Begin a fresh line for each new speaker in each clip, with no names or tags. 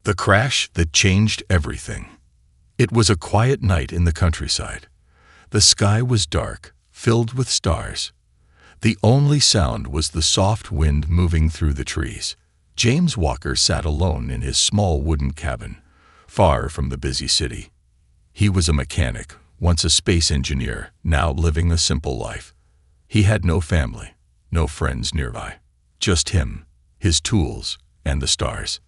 The crash that changed everything. It was a quiet night in the countryside. The sky was dark, filled with stars. The only sound was the soft wind moving through the trees. James Walker sat alone in his small wooden cabin, far from the busy city. He was a mechanic, once a space engineer, now living a simple life. He had no family, no friends nearby. Just him, his tools, and the stars.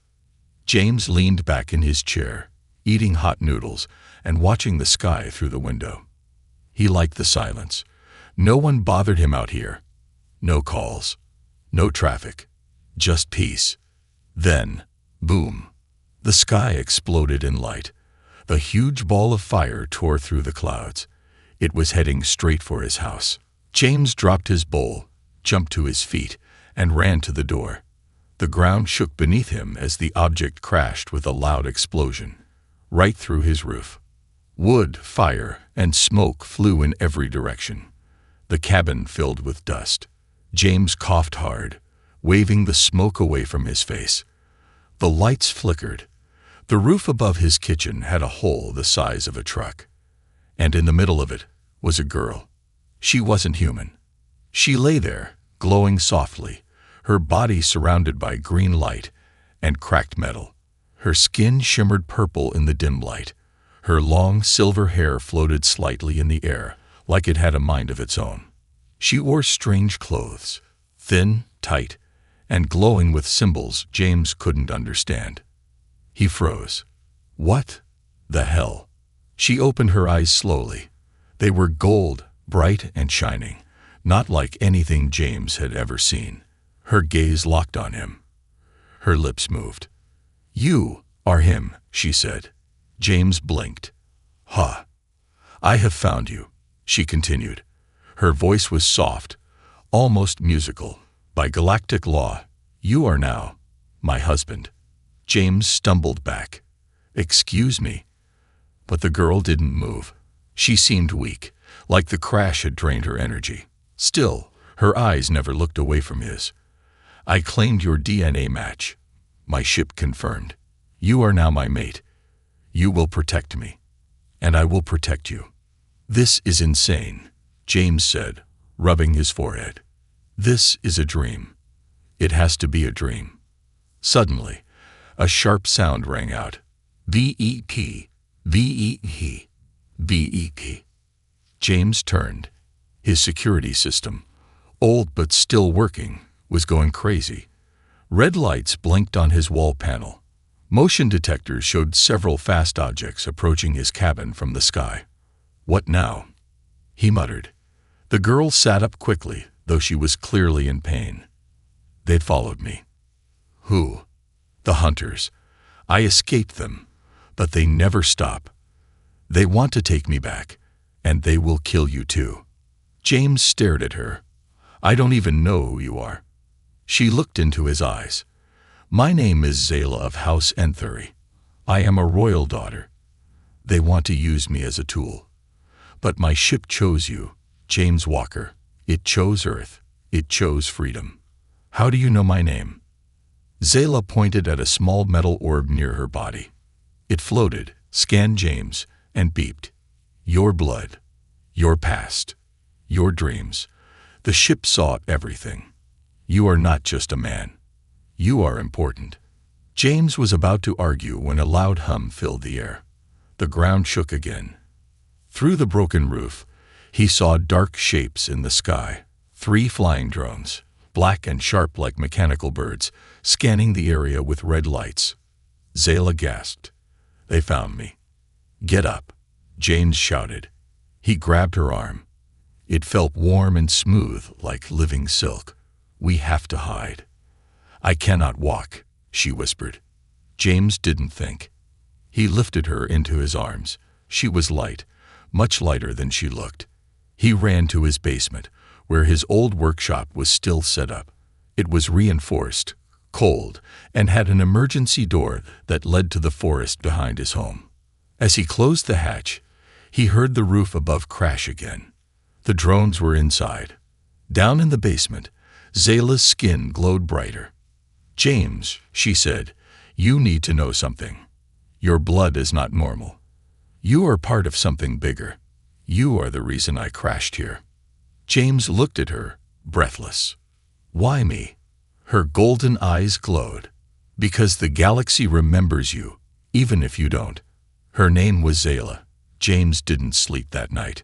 James leaned back in his chair, eating hot noodles and watching the sky through the window. He liked the silence. No one bothered him out here. No calls, no traffic, just peace. Then, boom, the sky exploded in light. The huge ball of fire tore through the clouds. It was heading straight for his house. James dropped his bowl, jumped to his feet, and ran to the door. The ground shook beneath him as the object crashed with a loud explosion, right through his roof. Wood, fire, and smoke flew in every direction. The cabin filled with dust. James coughed hard, waving the smoke away from his face. The lights flickered. The roof above his kitchen had a hole the size of a truck. And in the middle of it was a girl. She wasn't human. She lay there, glowing softly, her body surrounded by green light and cracked metal. Her skin shimmered purple in the dim light. Her long silver hair floated slightly in the air, like it had a mind of its own. She wore strange clothes, thin, tight, and glowing with symbols James couldn't understand. He froze. What the hell? She opened her eyes slowly. They were gold, bright and shining, not like anything James had ever seen. Her gaze locked on him. Her lips moved. "You are him," she said. James blinked. "Ha! I have found you," she continued. Her voice was soft, almost musical. "By galactic law, you are now my husband." James stumbled back. "Excuse me." But the girl didn't move. She seemed weak, like the crash had drained her energy. Still, her eyes never looked away from his. "I claimed your DNA match. My ship confirmed. You are now my mate. You will protect me, and I will protect you." "This is insane," James said, rubbing his forehead. "This is a dream. It has to be a dream." Suddenly, a sharp sound rang out. V-E-P, V-E-P, V-E-P. James turned. His security system, old but still working, was going crazy. Red lights blinked on his wall panel. Motion detectors showed several fast objects approaching his cabin from the sky. "What now?" he muttered. The girl sat up quickly, though she was clearly in pain. "They'd followed me." "Who?" "The hunters. I escaped them, but they never stop. They want to take me back, and they will kill you too." James stared at her. "I don't even know who you are." She looked into his eyes. "My name is Zayla of House Enthuri. I am a royal daughter. They want to use me as a tool. But my ship chose you, James Walker. It chose Earth. It chose freedom. How do you know my name?" Zayla pointed at a small metal orb near her body. It floated, scanned James, and beeped. "Your blood. Your past. Your dreams. The ship saw everything. You are not just a man. You are important." James was about to argue when a loud hum filled the air. The ground shook again. Through the broken roof, he saw dark shapes in the sky. 3 flying drones, black and sharp like mechanical birds, scanning the area with red lights. Zayla gasped. "They found me." "Get up," James shouted. He grabbed her arm. It felt warm and smooth like living silk. "We have to hide." "I cannot walk," she whispered. James didn't think. He lifted her into his arms. She was light, much lighter than she looked. He ran to his basement, where his old workshop was still set up. It was reinforced, cold, and had an emergency door that led to the forest behind his home. As he closed the hatch, he heard the roof above crash again. The drones were inside. Down in the basement, Zayla's skin glowed brighter. "James," she said, You need to know something. Your blood is not normal. You are part of something bigger. You are the reason I crashed here." James looked at her, breathless. "Why me?" Her golden eyes glowed. "Because the galaxy remembers you, even if you don't." Her name was Zayla. James didn't sleep that night.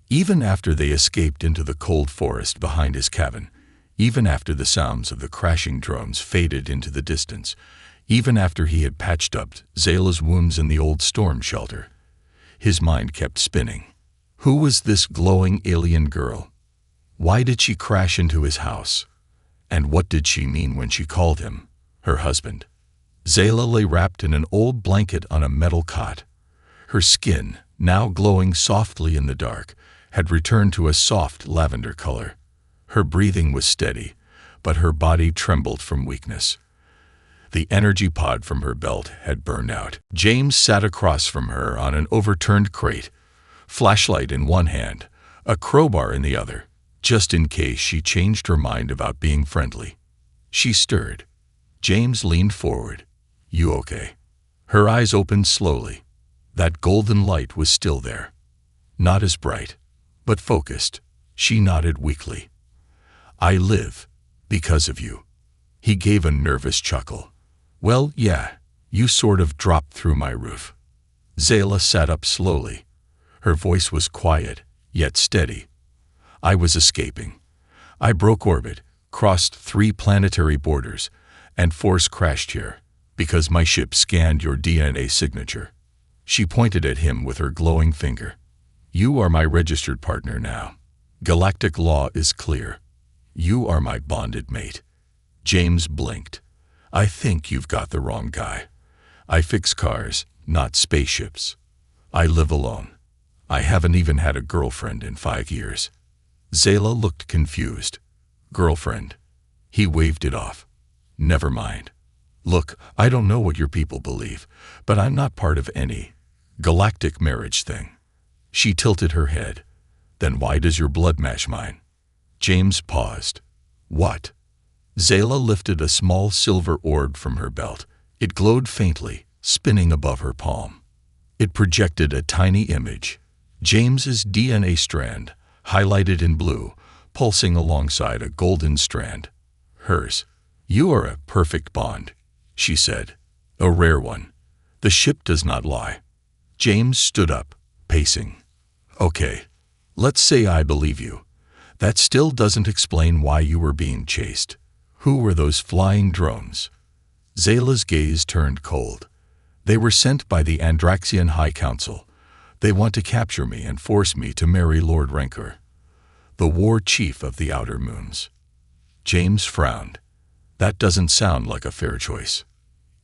Even after they escaped into the cold forest behind his cabin, even after the sounds of the crashing drones faded into the distance, even after he had patched up Zayla's wounds in the old storm shelter, his mind kept spinning. Who was this glowing alien girl? Why did she crash into his house? And what did she mean when she called him her husband? Zayla lay wrapped in an old blanket on a metal cot. Her skin, now glowing softly in the dark, had returned to a soft lavender color. Her breathing was steady, but her body trembled from weakness. The energy pod from her belt had burned out. James sat across from her on an overturned crate, flashlight in one hand, a crowbar in the other, just in case she changed her mind about being friendly. She stirred. James leaned forward. "You okay?" Her eyes opened slowly. That golden light was still there. Not as bright, but focused. She nodded weakly. "I live because of you." He gave a nervous chuckle. "Well, yeah, you sort of dropped through my roof." Zayla sat up slowly. Her voice was quiet, yet steady. "I was escaping. I broke orbit, crossed 3 planetary borders, and force crashed here, because my ship scanned your DNA signature." She pointed at him with her glowing finger. "You are my registered partner now. Galactic Law is clear. You are my bonded mate." James blinked. "I think you've got the wrong guy. I fix cars, not spaceships. I live alone. I haven't even had a girlfriend in 5 years." Zayla looked confused. "Girlfriend?" He waved it off. "Never mind. Look, I don't know what your people believe, but I'm not part of any galactic marriage thing." She tilted her head. "Then why does your blood match mine?" James paused. "What?" Zayla lifted a small silver orb from her belt. It glowed faintly, spinning above her palm. It projected a tiny image. James's DNA strand, highlighted in blue, pulsing alongside a golden strand. Hers. "You are a perfect bond," she said. "A rare one. The ship does not lie." James stood up, pacing. "Okay, let's say I believe you. That still doesn't explain why you were being chased. Who were those flying drones?" Zayla's gaze turned cold. "They were sent by the Andraxian High Council. They want to capture me and force me to marry Lord Rancor, the war chief of the Outer Moons." James frowned. "That doesn't sound like a fair choice."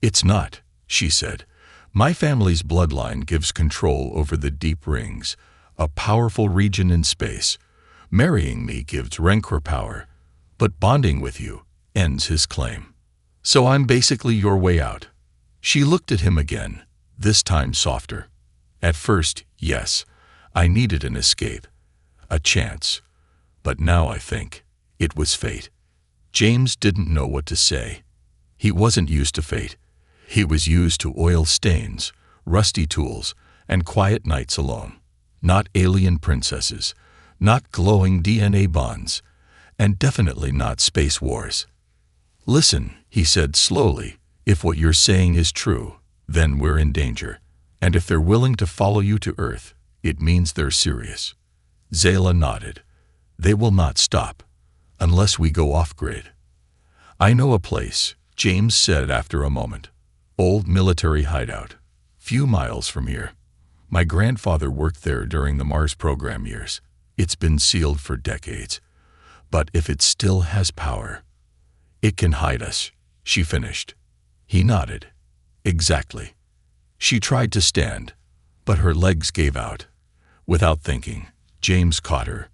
"It's not," she said. "My family's bloodline gives control over the Deep Rings, a powerful region in space. Marrying me gives Rancor power, but bonding with you ends his claim. So I'm basically your way out." She looked at him again, this time softer. "At first, yes, I needed an escape, a chance. But now I think it was fate." James didn't know what to say. He wasn't used to fate. He was used to oil stains, rusty tools, and quiet nights alone. Not alien princesses, not glowing DNA bonds, and definitely not space wars. "Listen," he said slowly, "if what you're saying is true, then we're in danger. And if they're willing to follow you to Earth, it means they're serious." Zayla nodded. "They will not stop, unless we go off-grid." "I know a place," James said after a moment. "Old military hideout, few miles from here. My grandfather worked there during the Mars program years. It's been sealed for decades. But if it still has power, it can hide us," she finished. He nodded. "Exactly." She tried to stand, but her legs gave out. Without thinking, James caught her.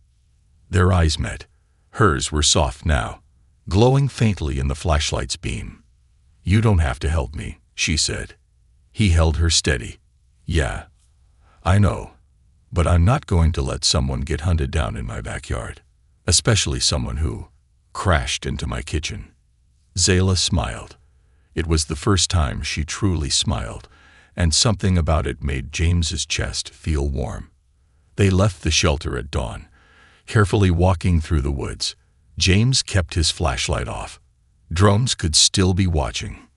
Their eyes met. Hers were soft now, glowing faintly in the flashlight's beam. "You don't have to help me," she said. He held her steady. "Yeah, I know, but I'm not going to let someone get hunted down in my backyard, especially someone who crashed into my kitchen." Zayla smiled. It was the first time she truly smiled, and something about it made James's chest feel warm. They left the shelter at dawn, carefully walking through the woods. James kept his flashlight off. Drones could still be watching.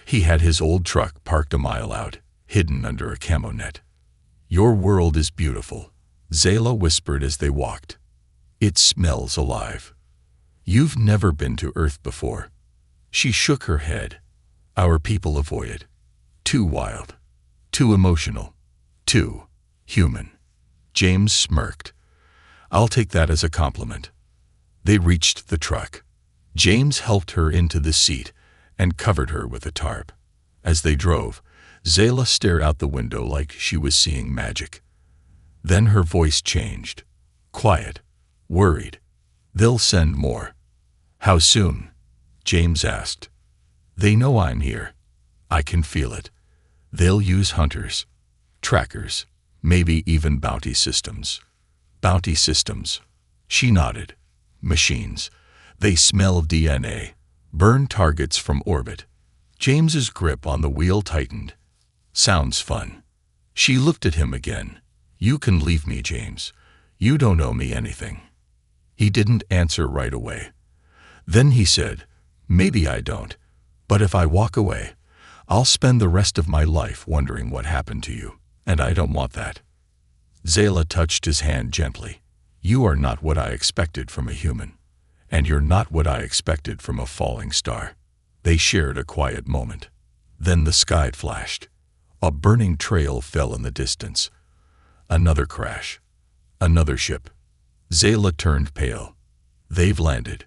He had his old truck parked a mile out, hidden under a camo net. "Your world is beautiful," Zayla whispered as they walked. "It smells alive. You've never been to Earth before." She shook her head. "Our people avoid it. Too wild. Too emotional. Too human." James smirked. "I'll take that as a compliment." They reached the truck. James helped her into the seat and covered her with a tarp. As they drove, Zayla stared out the window like she was seeing magic. Then her voice changed. Quiet. Worried. "They'll send more." "How soon?" James asked. "They know I'm here. I can feel it. They'll use hunters, trackers, maybe even bounty systems." "Bounty systems." She nodded. "Machines. They smell DNA. Burn targets from orbit." James's grip on the wheel tightened. "Sounds fun." She looked at him again. "You can leave me, James. You don't owe me anything." He didn't answer right away. Then he said, "Maybe I don't, but if I walk away, I'll spend the rest of my life wondering what happened to you, and I don't want that." Zayla touched his hand gently. "You are not what I expected from a human, and you're not what I expected from a falling star." They shared a quiet moment. Then the sky flashed. A burning trail fell in the distance. Another crash. Another ship. Zayla turned pale. "They've landed.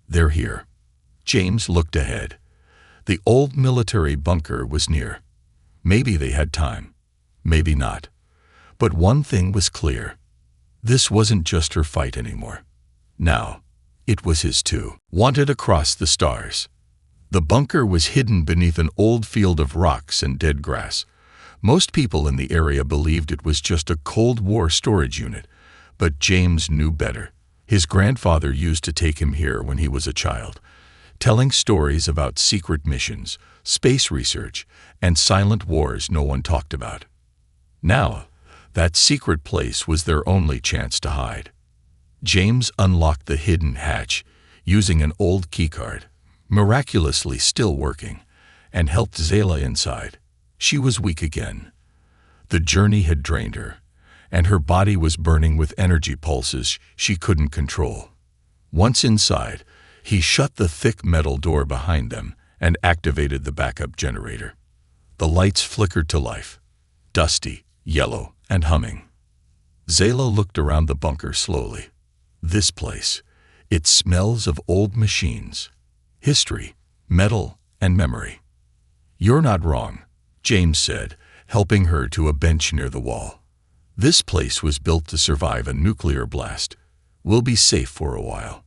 They're here." James looked ahead. The old military bunker was near. Maybe they had time. Maybe not. But one thing was clear. This wasn't just her fight anymore. Now, it was his too. Wanted across the stars. The bunker was hidden beneath an old field of rocks and dead grass. Most people in the area believed it was just a Cold War storage unit, but James knew better. His grandfather used to take him here when he was a child, telling stories about secret missions, space research, and silent wars no one talked about. Now, that secret place was their only chance to hide. James unlocked the hidden hatch using an old keycard, miraculously still working, and helped Zayla inside. She was weak again. The journey had drained her, and her body was burning with energy pulses she couldn't control. Once inside, he shut the thick metal door behind them and activated the backup generator. The lights flickered to life, dusty, yellow, and humming. Zayla looked around the bunker slowly. This place, it smells of old machines, history, metal, and memory. "You're not wrong," James said, helping her to a bench near the wall. "This place was built to survive a nuclear blast. We'll be safe for a while."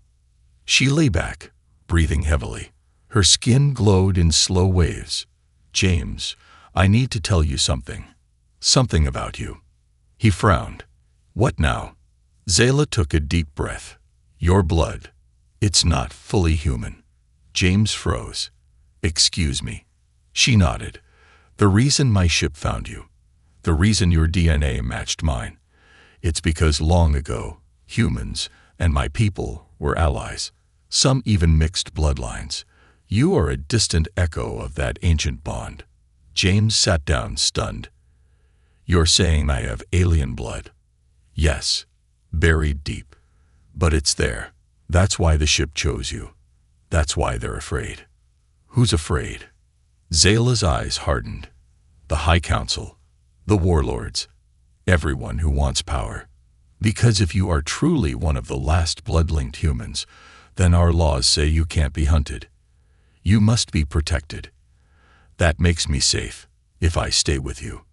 She lay back, breathing heavily. Her skin glowed in slow waves. "James, I need to tell you something. Something about you." He frowned. "What now?" Zayla took a deep breath. "Your blood. It's not fully human." James froze. "Excuse me." She nodded. "The reason my ship found you, the reason your DNA matched mine, it's because long ago, humans and my people were allies. Some even mixed bloodlines. You are a distant echo of that ancient bond." James sat down, stunned. "You're saying I have alien blood?" "Yes, buried deep. But it's there. That's why the ship chose you. That's why they're afraid." "Who's afraid?" Zayla's eyes hardened. "The High Council, the warlords, everyone who wants power. Because if you are truly one of the last blood-linked humans, then our laws say you can't be hunted. You must be protected. That makes me safe, if I stay with you."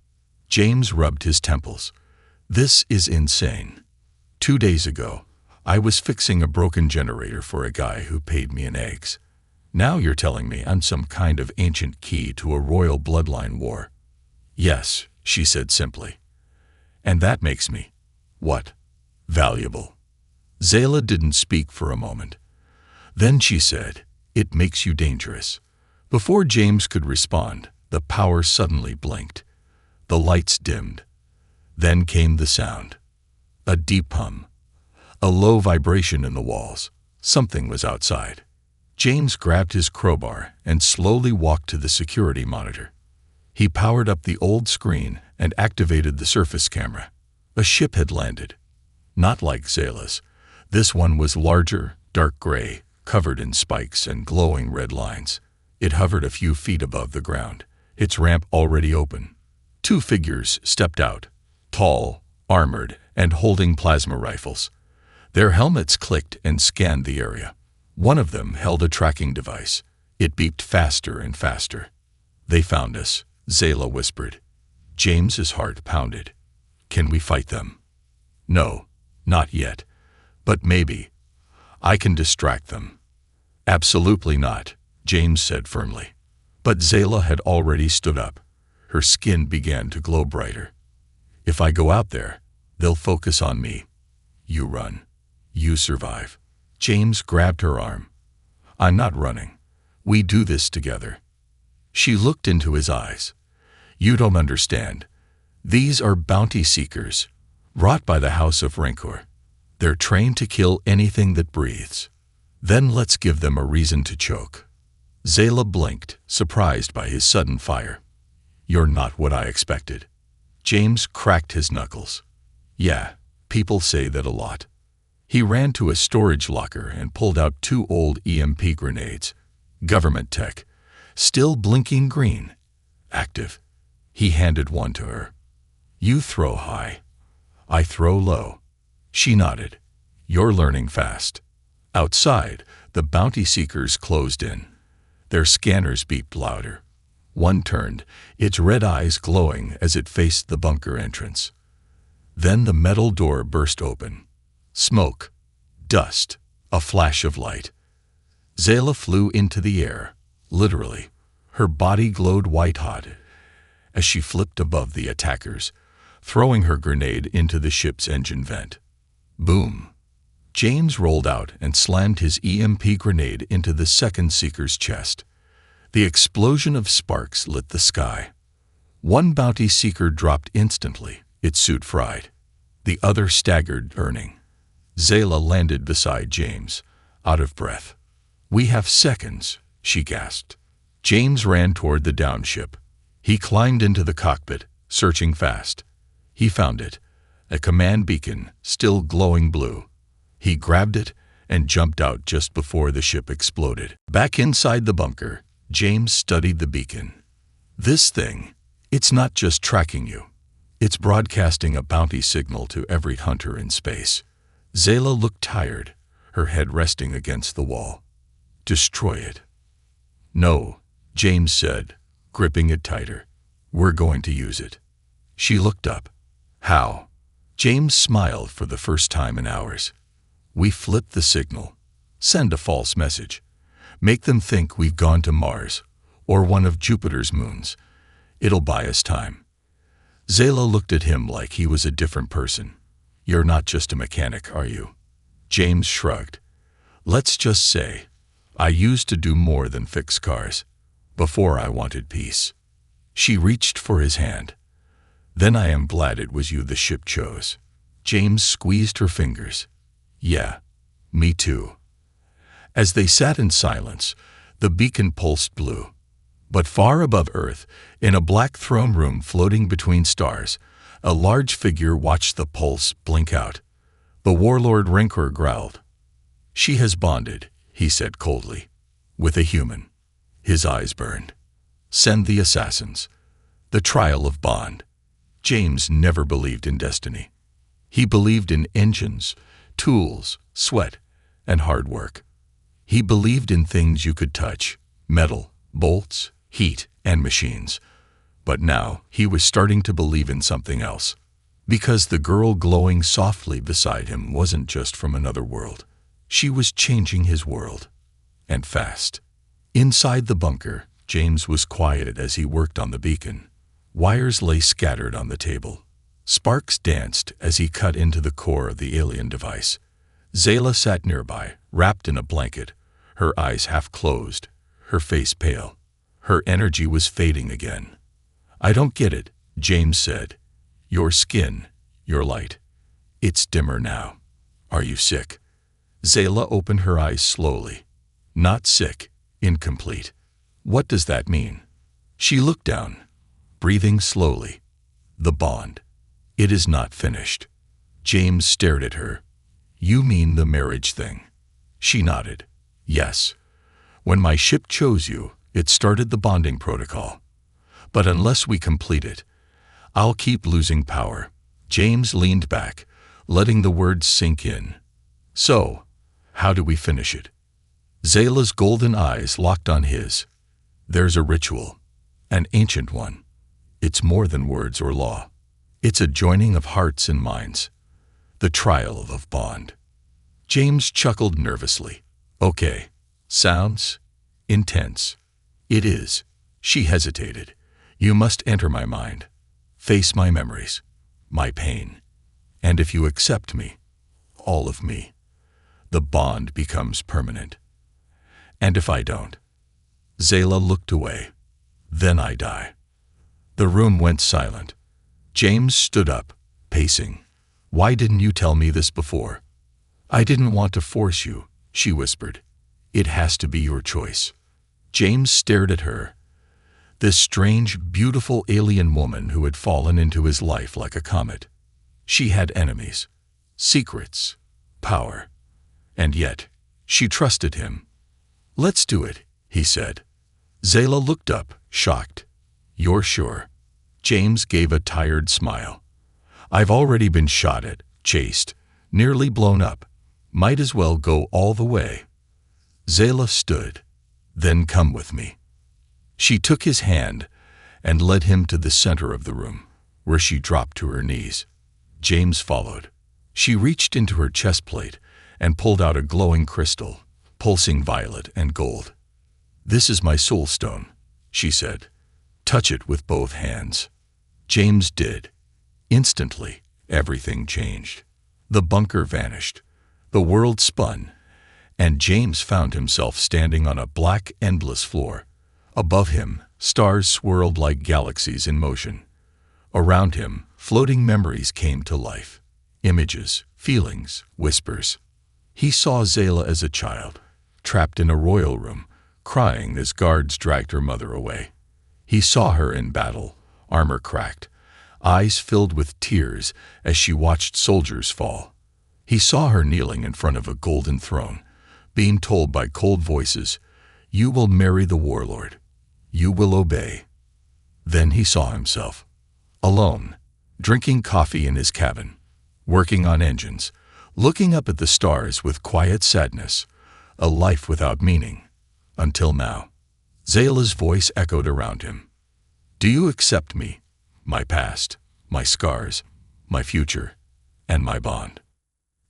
James rubbed his temples. "This is insane. 2 days ago, I was fixing a broken generator for a guy who paid me in eggs. Now you're telling me I'm some kind of ancient key to a royal bloodline war." "Yes," she said simply. "And that makes me, what? Valuable." Zayla didn't speak for a moment. Then she said, "It makes you dangerous. Before James could respond, the power suddenly blinked. The lights dimmed. Then came the sound. A deep hum. A low vibration in the walls. Something was outside. James grabbed his crowbar and slowly walked to the security monitor. He powered up the old screen and activated the surface camera. A ship had landed. Not like Zayla's. This one was larger, dark gray, covered in spikes and glowing red lines. It hovered a few feet above the ground, its ramp already open. Two figures stepped out, tall, armored, and holding plasma rifles. Their helmets clicked and scanned the area. One of them held a tracking device. It beeped faster and faster. "They found us," Zayla whispered. James's heart pounded. "Can we fight them?" "No, not yet. But maybe. I can distract them." "Absolutely not," James said firmly. But Zayla had already stood up. Her skin began to glow brighter. "If I go out there, they'll focus on me. You run. You survive." James grabbed her arm. "I'm not running. We do this together." She looked into his eyes. "You don't understand. These are bounty seekers, brought by the House of Rancor. They're trained to kill anything that breathes. Then let's give them a reason to choke." Zayla blinked, surprised by his sudden fire. "You're not what I expected." James cracked his knuckles. "Yeah, people say that a lot." He ran to a storage locker and pulled out two old EMP grenades. Government tech. Still blinking green. Active. He handed one to her. "You throw high. I throw low." She nodded. "You're learning fast." Outside, the bounty seekers closed in. Their scanners beeped louder. One turned, its red eyes glowing as it faced the bunker entrance. Then the metal door burst open. Smoke, dust, a flash of light. Zayla flew into the air, literally. Her body glowed white-hot as she flipped above the attackers, throwing her grenade into the ship's engine vent. Boom! James rolled out and slammed his EMP grenade into the second seeker's chest. The explosion of sparks lit the sky. One bounty seeker dropped instantly, its suit fried. The other staggered, burning. Zayla landed beside James, out of breath. "We have seconds," she gasped. James ran toward the downed ship. He climbed into the cockpit, searching fast. He found it, a command beacon, still glowing blue. He grabbed it and jumped out just before the ship exploded. Back inside the bunker, James studied the beacon. "This thing, it's not just tracking you. It's broadcasting a bounty signal to every hunter in space." Zayla looked tired, her head resting against the wall. "Destroy it." "No," James said, gripping it tighter. "We're going to use it." She looked up. "How?" James smiled for the first time in hours. "We flip the signal. Send a false message. Make them think we've gone to Mars, or one of Jupiter's moons. It'll buy us time." Zayla looked at him like he was a different person. "You're not just a mechanic, are you?" James shrugged. "Let's just say, I used to do more than fix cars, before I wanted peace." She reached for his hand. "Then I am glad it was you the ship chose." James squeezed her fingers. "Yeah, me too." As they sat in silence, the beacon pulsed blue. But far above Earth, in a black throne room floating between stars, a large figure watched the pulse blink out. The warlord Rancor growled. "She has bonded," he said coldly, "with a human." His eyes burned. "Send the assassins." The trial of bond. James never believed in destiny. He believed in engines, tools, sweat, and hard work. He believed in things you could touch, metal, bolts, heat, and machines. But now he was starting to believe in something else. Because the girl glowing softly beside him wasn't just from another world. She was changing his world. And fast. Inside the bunker, James was quiet as he worked on the beacon. Wires lay scattered on the table. Sparks danced as he cut into the core of the alien device. Zayla sat nearby, wrapped in a blanket, her eyes half closed, her face pale. Her energy was fading again. "I don't get it," James said. "Your skin, your light. It's dimmer now. Are you sick?" Zayla opened her eyes slowly. "Not sick, incomplete." "What does that mean?" She looked down, breathing slowly. "The bond. It is not finished." James stared at her. "You mean the marriage thing?" She nodded. "Yes. When my ship chose you, it started the bonding protocol. But unless we complete it, I'll keep losing power." James leaned back, letting the words sink in. "So, how do we finish it?" Zayla's golden eyes locked on his. "There's a ritual, an ancient one. It's more than words or law. It's a joining of hearts and minds, the trial of bond." James chuckled nervously. "Okay, sounds intense." "It is." She hesitated. "You must enter my mind, face my memories, my pain. And if you accept me, all of me, the bond becomes permanent. And if I don't..." Zayla looked away. "Then I die." The room went silent. James stood up, pacing. "Why didn't you tell me this before?" "I didn't want to force you," she whispered. "It has to be your choice." James stared at her, this strange, beautiful alien woman who had fallen into his life like a comet. She had enemies, secrets, power, and yet she trusted him. "Let's do it," he said. Zayla looked up, shocked. "You're sure?" James gave a tired smile. "I've already been shot at, chased, nearly blown up. Might as well go all the way." Zayla stood. "Then come with me." She took his hand and led him to the center of the room, where she dropped to her knees. James followed. She reached into her chest plate and pulled out a glowing crystal, pulsing violet and gold. "This is my soul stone," she said. "Touch it with both hands." James did. Instantly, everything changed. The bunker vanished. The world spun, and James found himself standing on a black, endless floor. Above him, stars swirled like galaxies in motion. Around him, floating memories came to life. Images, feelings, whispers. He saw Zayla as a child, trapped in a royal room, crying as guards dragged her mother away. He saw her in battle, armor cracked, eyes filled with tears as she watched soldiers fall. He saw her kneeling in front of a golden throne, being told by cold voices, "You will marry the warlord. You will obey." Then he saw himself, alone, drinking coffee in his cabin, working on engines, looking up at the stars with quiet sadness, a life without meaning, until now. Zayla's voice echoed around him. "Do you accept me, my past, my scars, my future, and my bond?"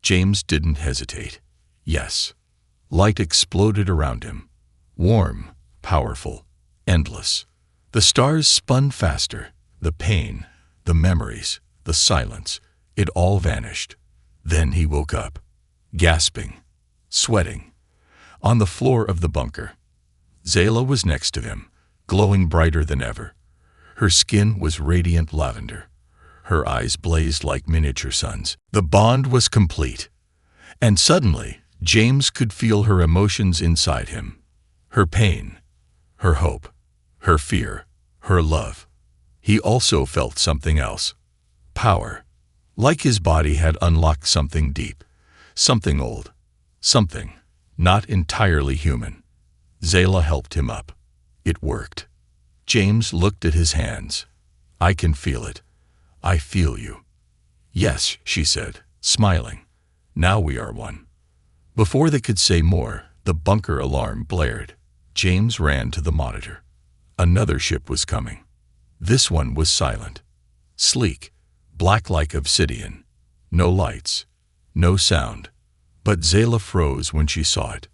James didn't hesitate. Yes. Light exploded around him, warm, powerful, endless. The stars spun faster, the pain, the memories, the silence, it all vanished. Then he woke up, gasping, sweating, on the floor of the bunker. Zayla was next to him, glowing brighter than ever. Her skin was radiant lavender. Her eyes blazed like miniature suns. The bond was complete. And suddenly, James could feel her emotions inside him. Her pain, her hope, her fear, her love. He also felt something else. Power. Like his body had unlocked something deep, something old, something not entirely human. Zayla helped him up. It worked. James looked at his hands. "I can feel it. I feel you." "Yes," she said, smiling. "Now we are one." Before they could say more, the bunker alarm blared. James ran to the monitor. Another ship was coming. This one was silent, sleek, black like obsidian. No lights, no sound. But Zayla froze when she saw it.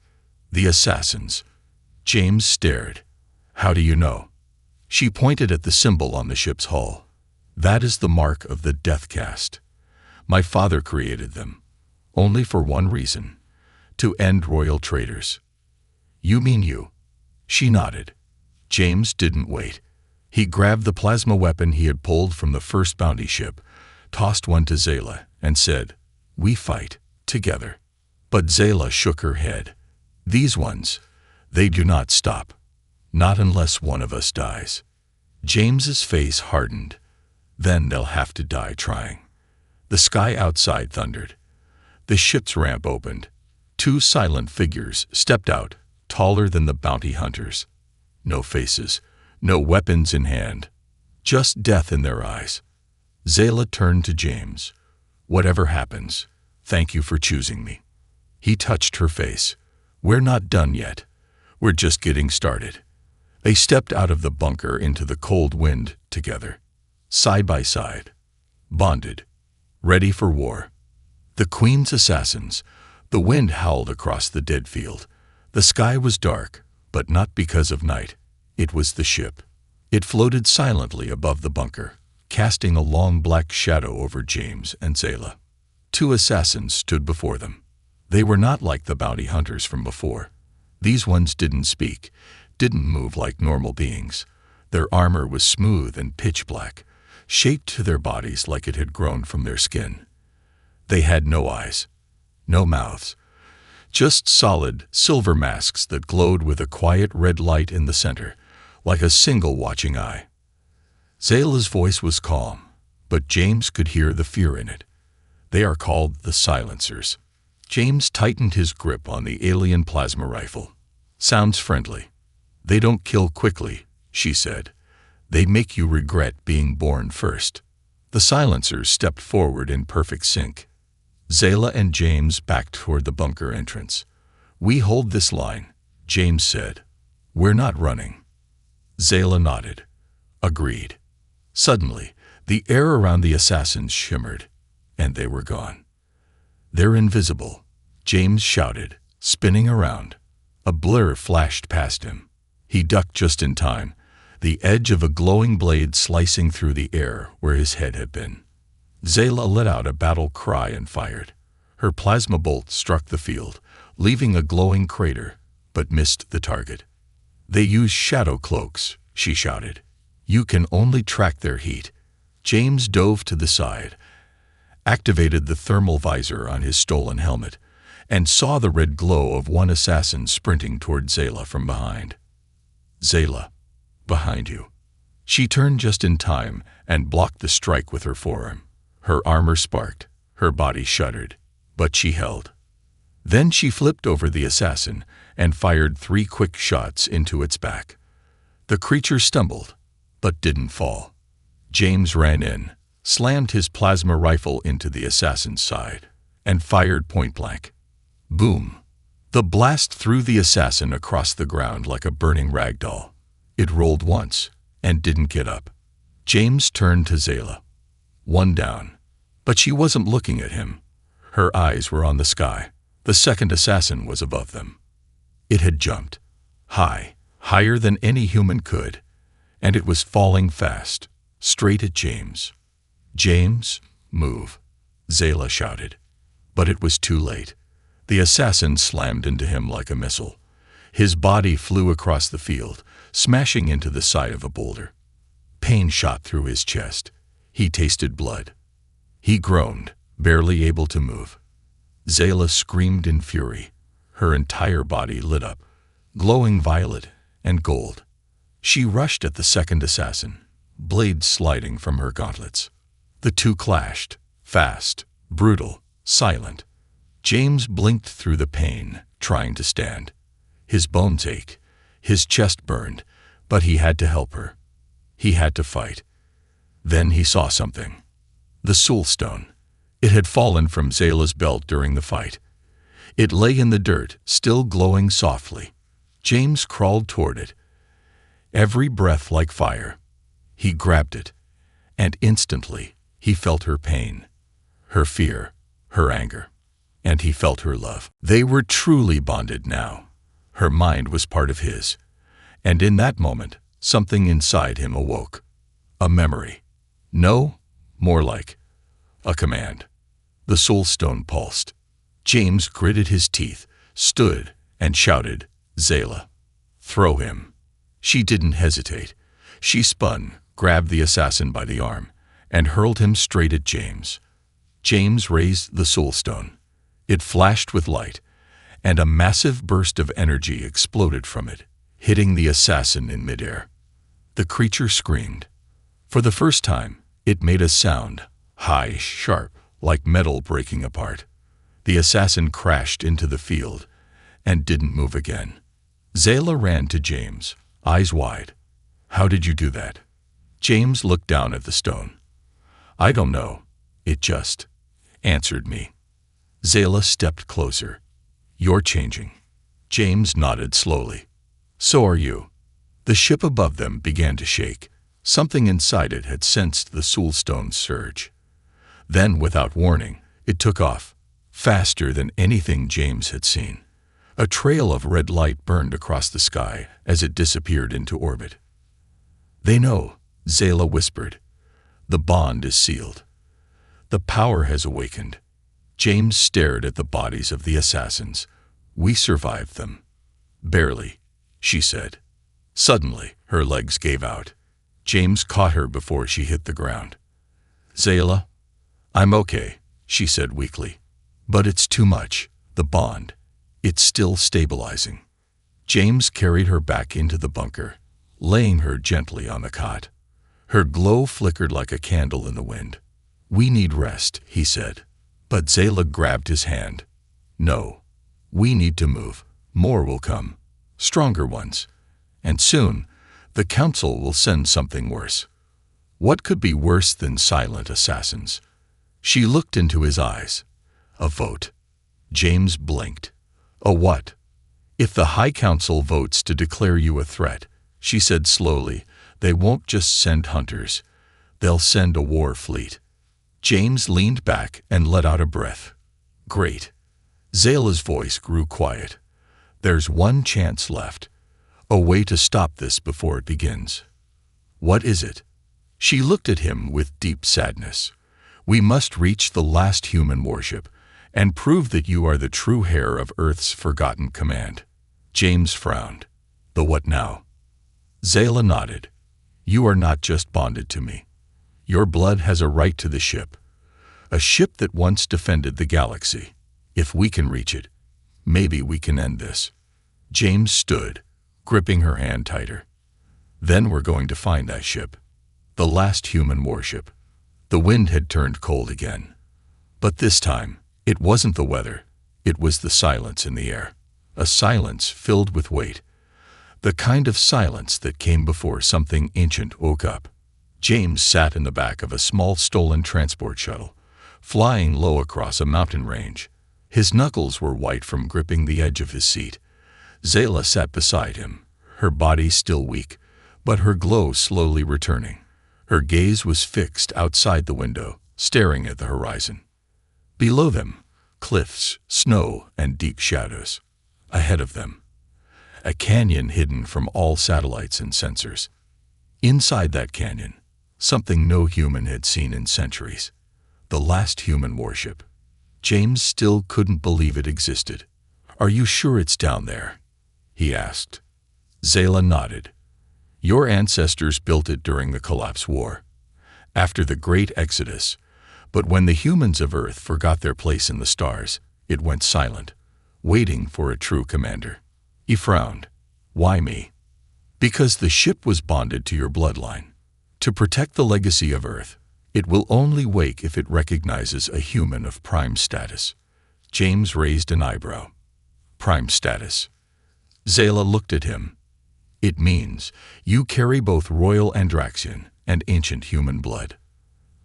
The assassins. James stared. "How do you know?" She pointed at the symbol on the ship's hull. "That is the mark of the death caste. My father created them, only for one reason, to end royal traitors." "You mean you?" She nodded. James didn't wait. He grabbed the plasma weapon he had pulled from the first bounty ship, tossed one to Zayla, and said, "We fight together." But Zayla shook her head. "These ones, they do not stop. Not unless one of us dies." James's face hardened. "Then they'll have to die trying." The sky outside thundered. The ship's ramp opened. Two silent figures stepped out, taller than the bounty hunters. No faces, no weapons in hand, just death in their eyes. Zayla turned to James. "Whatever happens, thank you for choosing me." He touched her face. "We're not done yet. We're just getting started." They stepped out of the bunker into the cold wind together, side by side, bonded, ready for war. The Queen's assassins. The wind howled across the dead field. The sky was dark, but not because of night. It was the ship. It floated silently above the bunker, casting a long black shadow over James and Zayla. Two assassins stood before them. They were not like the bounty hunters from before. These ones didn't speak, didn't move like normal beings. Their armor was smooth and pitch black, shaped to their bodies like it had grown from their skin. They had no eyes, no mouths, just solid silver masks that glowed with a quiet red light in the center, like a single watching eye. Zayla's voice was calm, but James could hear the fear in it. "They are called the Silencers." James tightened his grip on the alien plasma rifle. "Sounds friendly." "They don't kill quickly," she said. "They make you regret being born first." The Silencers stepped forward in perfect sync. Zayla and James backed toward the bunker entrance. "We hold this line," James said. "We're not running." Zayla nodded. Agreed. Suddenly, the air around the assassins shimmered, and they were gone. "They're invisible," James shouted, spinning around. A blur flashed past him. He ducked just in time, the edge of a glowing blade slicing through the air where his head had been. Zayla let out a battle cry and fired. Her plasma bolt struck the field, leaving a glowing crater, but missed the target. "They use shadow cloaks," she shouted. "You can only track their heat." James dove to the side, activated the thermal visor on his stolen helmet, and saw the red glow of one assassin sprinting toward Zayla from behind. "Zayla, behind you." She turned just in time and blocked the strike with her forearm. Her armor sparked, her body shuddered, but she held. Then she flipped over the assassin and fired 3 quick shots into its back. The creature stumbled, but didn't fall. James ran in, slammed his plasma rifle into the assassin's side, and fired point blank. Boom! The blast threw the assassin across the ground like a burning rag doll. It rolled once and didn't get up. James turned to Zayla. One down. But she wasn't looking at him. Her eyes were on the sky. The second assassin was above them. It had jumped. High, higher than any human could. And it was falling fast, straight at James. "James, move," Zayla shouted. But it was too late. The assassin slammed into him like a missile. His body flew across the field, smashing into the side of a boulder. Pain shot through his chest. He tasted blood. He groaned, barely able to move. Zayla screamed in fury. Her entire body lit up, glowing violet and gold. She rushed at the second assassin, blades sliding from her gauntlets. The two clashed, fast, brutal, silent. James blinked through the pain, trying to stand. His bones ached, his chest burned, but he had to help her. He had to fight. Then he saw something. The soulstone. It had fallen from Zayla's belt during the fight. It lay in the dirt, still glowing softly. James crawled toward it, every breath like fire. He grabbed it, and instantly he felt her pain, her fear, her anger, and he felt her love. They were truly bonded now. Her mind was part of his, and in that moment, something inside him awoke. A memory. No, more like a command. The soulstone pulsed. James gritted his teeth, stood, and shouted, "Zayla, throw him." She didn't hesitate. She spun, grabbed the assassin by the arm, and hurled him straight at James. James raised the soul stone. It flashed with light, and a massive burst of energy exploded from it, hitting the assassin in midair. The creature screamed. For the first time, it made a sound, high, sharp, like metal breaking apart. The assassin crashed into the field and didn't move again. Zayla ran to James, eyes wide. "How did you do that?" James looked down at the stone. "I don't know. It just answered me." Zayla stepped closer. "You're changing." James nodded slowly. "So are you." The ship above them began to shake. Something inside it had sensed the soulstone's surge. Then, without warning, it took off, faster than anything James had seen. A trail of red light burned across the sky as it disappeared into orbit. "They know," Zayla whispered. "The bond is sealed. The power has awakened." James stared at the bodies of the assassins. "We survived them." "Barely," she said. Suddenly, her legs gave out. James caught her before she hit the ground. "Zayla, I'm okay," she said weakly. "But it's too much. The bond. It's still stabilizing." James carried her back into the bunker, laying her gently on the cot. Her glow flickered like a candle in the wind. "We need rest," he said. But Zayla grabbed his hand. "No. We need to move. More will come. Stronger ones. And soon, the Council will send something worse." What could be worse than silent assassins? She looked into his eyes. "A vote." James blinked. "A what?" "If the High Council votes to declare you a threat," she said slowly, "they won't just send hunters. They'll send a war fleet." James leaned back and let out a breath. "Great." Zayla's voice grew quiet. "There's one chance left. A way to stop this before it begins." "What is it?" She looked at him with deep sadness. "We must reach the last human warship and prove that you are the true heir of Earth's forgotten command." James frowned. "The what now?" Zayla nodded. "You are not just bonded to me. Your blood has a right to the ship. A ship that once defended the galaxy. If we can reach it, maybe we can end this." James stood, gripping her hand tighter. "Then we're going to find that ship. The last human warship." The wind had turned cold again. But this time, it wasn't the weather. It was the silence in the air. A silence filled with weight. The kind of silence that came before something ancient woke up. James sat in the back of a small stolen transport shuttle, flying low across a mountain range. His knuckles were white from gripping the edge of his seat. Zayla sat beside him, her body still weak, but her glow slowly returning. Her gaze was fixed outside the window, staring at the horizon. Below them, cliffs, snow, and deep shadows. Ahead of them, a canyon hidden from all satellites and sensors. Inside that canyon, something no human had seen in centuries. The last human warship. James still couldn't believe it existed. "Are you sure it's down there?" he asked. Zayla nodded. "Your ancestors built it during the Collapse War, after the Great Exodus, but when the humans of Earth forgot their place in the stars, it went silent, waiting for a true commander." He frowned. "Why me?" "Because the ship was bonded to your bloodline. To protect the legacy of Earth, it will only wake if it recognizes a human of prime status." James raised an eyebrow. "Prime status?" Zayla looked at him. "It means you carry both royal Andraxian and ancient human blood.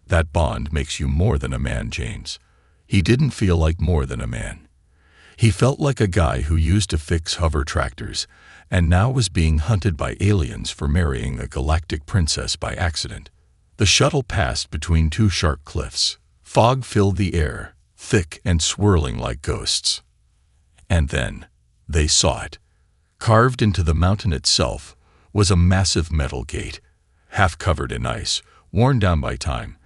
That bond makes you more than a man, James." He didn't feel like more than a man. He felt like a guy who used to fix hover tractors and now was being hunted by aliens for marrying a galactic princess by accident. The shuttle passed between two sharp cliffs. Fog filled the air, thick and swirling like ghosts. And then they saw it. Carved into the mountain itself was a massive metal gate, half covered in ice, worn down by time,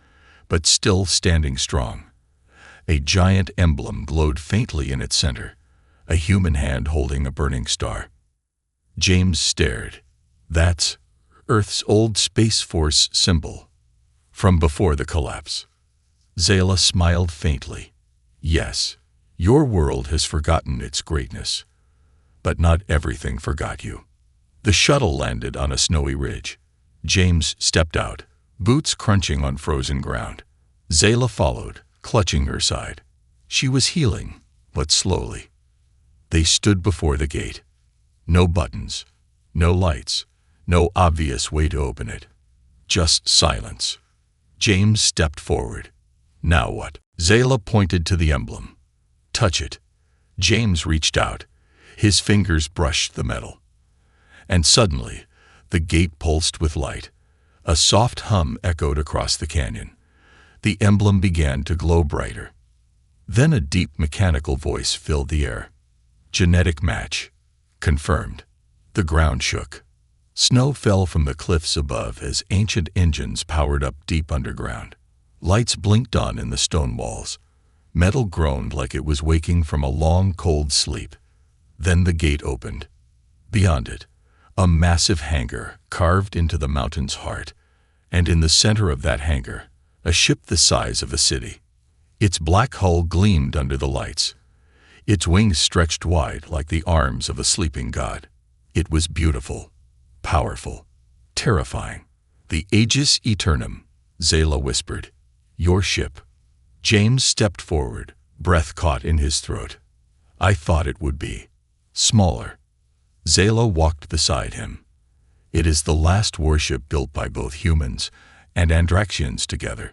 but still standing strong. A giant emblem glowed faintly in its center, a human hand holding a burning star. James stared. That's Earth's old Space Force symbol from before the collapse. Zayla smiled faintly. Yes, your world has forgotten its greatness, but not everything forgot you. The shuttle landed on a snowy ridge. James stepped out, boots crunching on frozen ground. Zayla followed, clutching her side. She was healing, but slowly. They stood before the gate. No buttons, no lights, no obvious way to open it. Just silence. James stepped forward. Now what? Zayla pointed to the emblem. Touch it. James reached out. His fingers brushed the metal. And suddenly, the gate pulsed with light. A soft hum echoed across the canyon. The emblem began to glow brighter. Then a deep mechanical voice filled the air. Genetic match. Confirmed. The ground shook. Snow fell from the cliffs above as ancient engines powered up deep underground. Lights blinked on in the stone walls. Metal groaned like it was waking from a long, cold sleep. Then the gate opened. Beyond it, a massive hangar carved into the mountain's heart, and in the center of that hangar, a ship the size of a city. Its black hull gleamed under the lights. Its wings stretched wide like the arms of a sleeping god. It was beautiful, powerful, terrifying. The Aegis Eternum, Zayla whispered. Your ship. James stepped forward, breath caught in his throat. I thought it would be smaller. Zayla walked beside him. It is the last warship built by both humans and Andraxians together.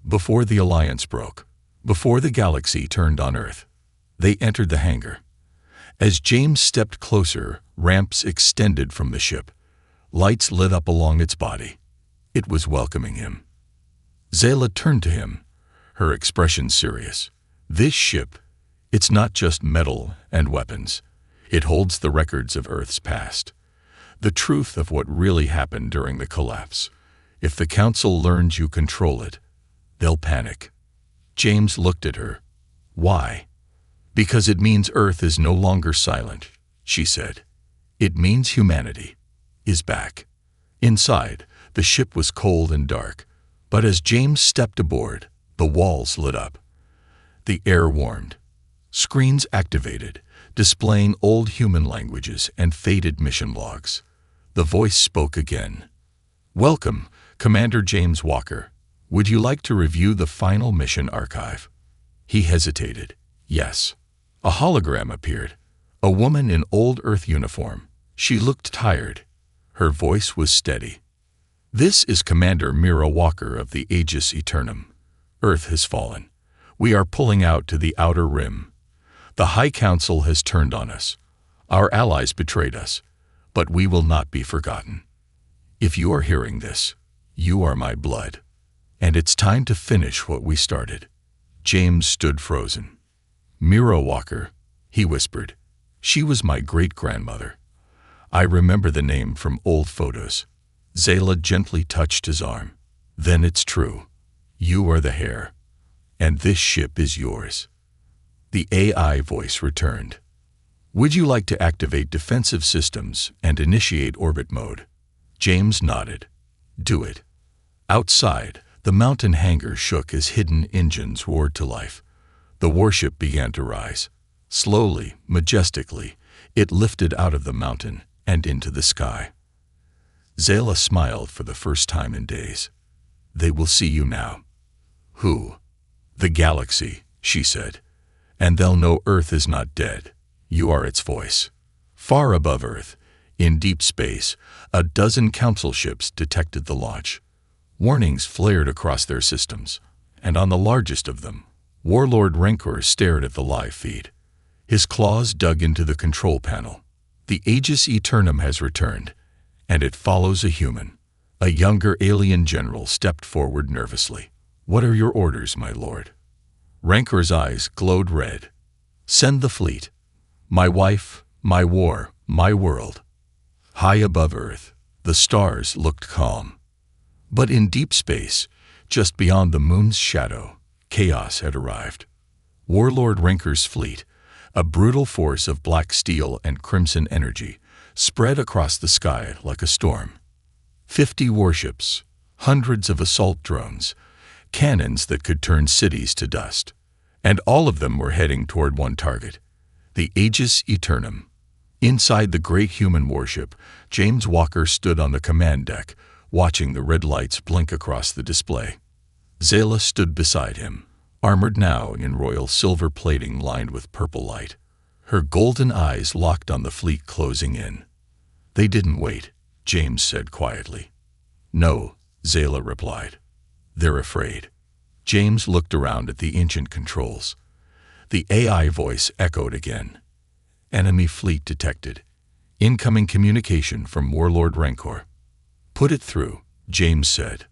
Before the alliance broke, before the galaxy turned on Earth, they entered the hangar. As James stepped closer, ramps extended from the ship. Lights lit up along its body. It was welcoming him. Zayla turned to him, her expression serious. This ship, it's not just metal and weapons. It holds the records of Earth's past, the truth of what really happened during the collapse. If the Council learns you control it, they'll panic. James looked at her. Why? Because it means Earth is no longer silent, she said. It means humanity is back. Inside, the ship was cold and dark, but as James stepped aboard, the walls lit up. The air warmed. Screens activated, displaying old human languages and faded mission logs. The voice spoke again. Welcome, Commander James Walker. Would you like to review the final mission archive? He hesitated. Yes. A hologram appeared. A woman in old Earth uniform. She looked tired. Her voice was steady. This is Commander Mira Walker of the Aegis Eternum. Earth has fallen. We are pulling out to the outer rim. The High Council has turned on us. Our allies betrayed us, but we will not be forgotten. If you are hearing this, you are my blood, and it's time to finish what we started. James stood frozen. Mira Walker, he whispered. She was my great-grandmother. I remember the name from old photos. Zayla gently touched his arm. Then it's true. You are the heir, and this ship is yours. The AI voice returned. Would you like to activate defensive systems and initiate orbit mode? James nodded. Do it. Outside, the mountain hangar shook as hidden engines roared to life. The warship began to rise. Slowly, majestically, it lifted out of the mountain and into the sky. Zayla smiled for the first time in days. They will see you now. Who? The galaxy, she said. And they'll know Earth is not dead. You are its voice. Far above Earth, in deep space, a dozen council ships detected the launch. Warnings flared across their systems, and on the largest of them, Warlord Rancor stared at the live feed. His claws dug into the control panel. The Aegis Eternum has returned, and it follows a human. A younger alien general stepped forward nervously. What are your orders, my lord? Rancor's eyes glowed red. Send the fleet. My wife, my war, my world. High above Earth, the stars looked calm. But in deep space, just beyond the moon's shadow, chaos had arrived. Warlord Rancor's fleet, a brutal force of black steel and crimson energy, spread across the sky like a storm. 50 warships, hundreds of assault drones, cannons that could turn cities to dust. And all of them were heading toward one target, the Aegis Eternum. Inside the great human warship, James Walker stood on the command deck, watching the red lights blink across the display. Zayla stood beside him, armored now in royal silver plating lined with purple light. Her golden eyes locked on the fleet closing in. "They didn't wait," James said quietly. "No," Zayla replied. "They're afraid." James looked around at the ancient controls. The AI voice echoed again. "Enemy fleet detected. Incoming communication from Warlord Rancor." "Put it through," James said.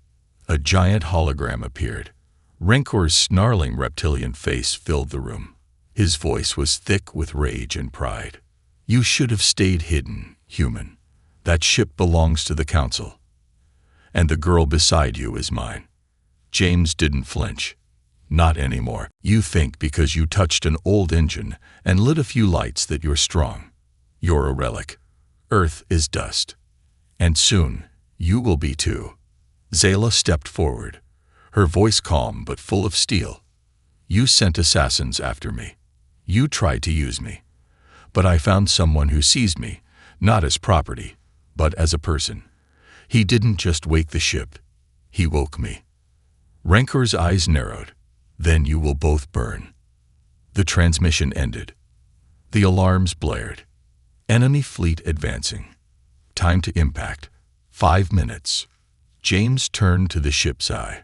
A giant hologram appeared. Rancor's snarling reptilian face filled the room. His voice was thick with rage and pride. "You should have stayed hidden, human. That ship belongs to the Council. And the girl beside you is mine." James didn't flinch. "Not anymore. You think because you touched an old engine and lit a few lights that you're strong. You're a relic. Earth is dust. And soon, you will be too." Zayla stepped forward, her voice calm but full of steel. "You sent assassins after me. You tried to use me. But I found someone who sees me, not as property, but as a person. He didn't just wake the ship. He woke me." Rancor's eyes narrowed. "Then you will both burn." The transmission ended. The alarms blared. Enemy fleet advancing. Time to impact. 5 minutes. James turned to the ship's eye.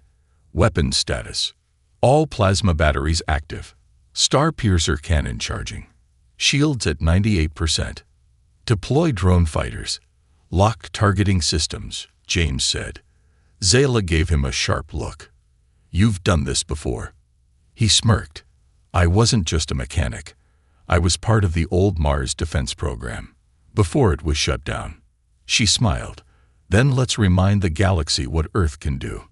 Weapons status. All plasma batteries active. Star Piercer cannon charging. Shields at 98%. Deploy drone fighters. Locked targeting systems, James said. Zayla gave him a sharp look. "You've done this before." He smirked. "I wasn't just a mechanic. I was part of the old Mars defense program, before it was shut down." She smiled. "Then let's remind the galaxy what Earth can do."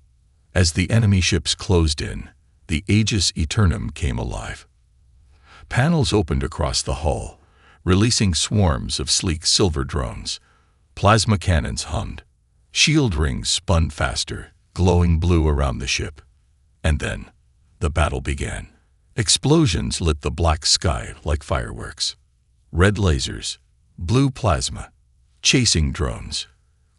As the enemy ships closed in, the Aegis Eternum came alive. Panels opened across the hull, releasing swarms of sleek silver drones. Plasma cannons hummed. Shield rings spun faster, glowing blue around the ship. And then, the battle began. Explosions lit the black sky like fireworks. Red lasers, blue plasma, chasing drones,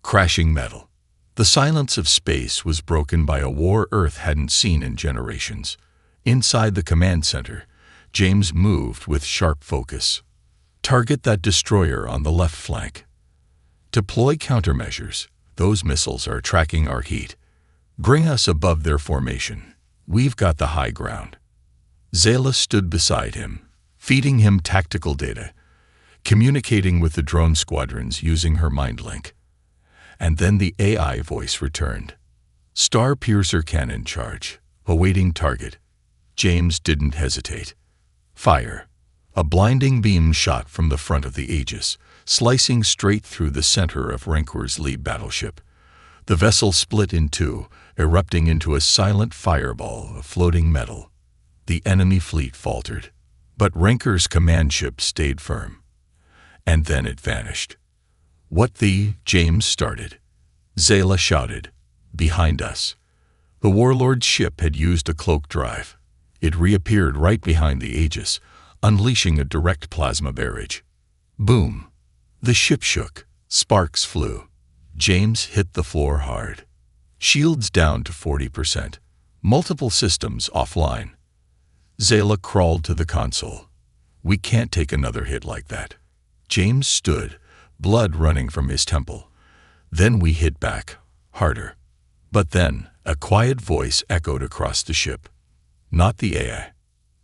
crashing metal. The silence of space was broken by a war Earth hadn't seen in generations. Inside the command center, James moved with sharp focus. "Target that destroyer on the left flank. Deploy countermeasures. Those missiles are tracking our heat. Bring us above their formation. We've got the high ground." Zayla stood beside him, feeding him tactical data, communicating with the drone squadrons using her mind link. And then the AI voice returned. "Star Piercer cannon charge. Awaiting target." James didn't hesitate. "Fire." A blinding beam shot from the front of the Aegis, slicing straight through the center of Rancor's lead battleship. The vessel split in two, erupting into a silent fireball of floating metal. The enemy fleet faltered, but Rancor's command ship stayed firm. And then it vanished. "What the?" James started. Zayla shouted, "Behind us." The warlord's ship had used a cloak drive. It reappeared right behind the Aegis, unleashing a direct plasma barrage. Boom! The ship shook. Sparks flew. James hit the floor hard. Shields down to 40%. Multiple systems offline. Zayla crawled to the console. "We can't take another hit like that." James stood, blood running from his temple. Then we hit back, harder. But then, a quiet voice echoed across the ship. Not the AI.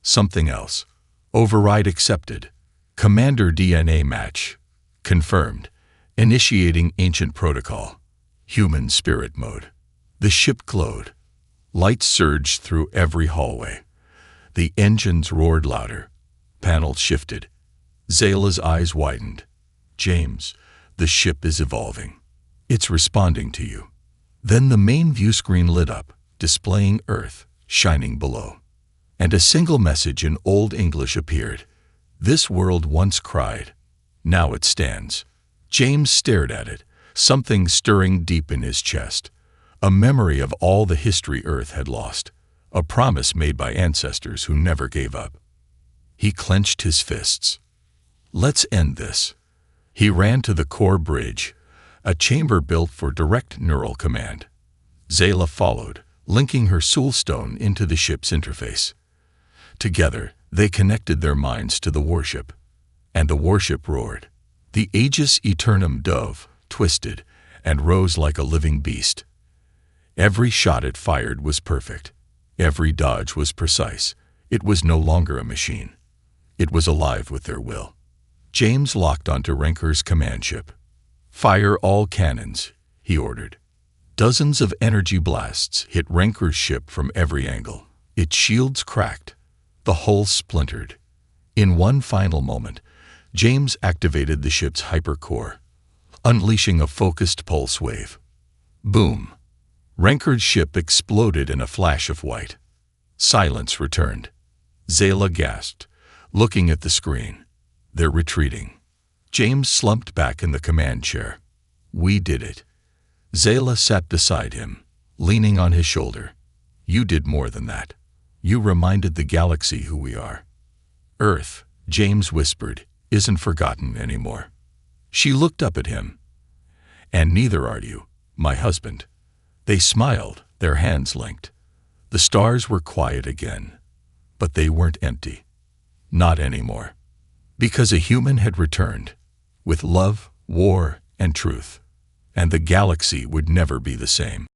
Something else. Override accepted. Commander DNA match. Confirmed. Initiating ancient protocol. Human spirit mode. The ship glowed. Lights surged through every hallway. The engines roared louder. Panels shifted. Zayla's eyes widened. "James, the ship is evolving. It's responding to you." Then the main view screen lit up, displaying Earth, shining below. And a single message in Old English appeared. "This world once cried. Now it stands. James stared at it, something stirring deep in his chest. A memory of all the history Earth had lost. A promise made by ancestors who never gave up. He clenched his fists. Let's end this. He ran to the core bridge, a chamber built for direct neural command. Zayla followed, linking her soulstone into the ship's interface. Together, they connected their minds to the warship. And the warship roared. The Aegis Aeternum dove twisted and rose like a living beast. Every shot it fired was perfect. Every dodge was precise. It was no longer a machine. It was alive with their will. James locked onto Renker's command ship. "Fire all cannons," he ordered. Dozens of energy blasts hit Renker's ship from every angle. Its shields cracked. The hull splintered. In one final moment, James activated the ship's hypercore, unleashing a focused pulse wave. Boom! Renker's ship exploded in a flash of white. Silence returned. Zayla gasped, looking at the screen. They're retreating. James slumped back in the command chair. "We did it." Zayla sat beside him, leaning on his shoulder. "You did more than that. You reminded the galaxy who we are." "Earth," James whispered, "isn't forgotten anymore." She looked up at him. "And neither are you, my husband." They smiled, their hands linked. The stars were quiet again, but they weren't empty. Not anymore. Because a human had returned, with love, war, and truth, and the galaxy would never be the same.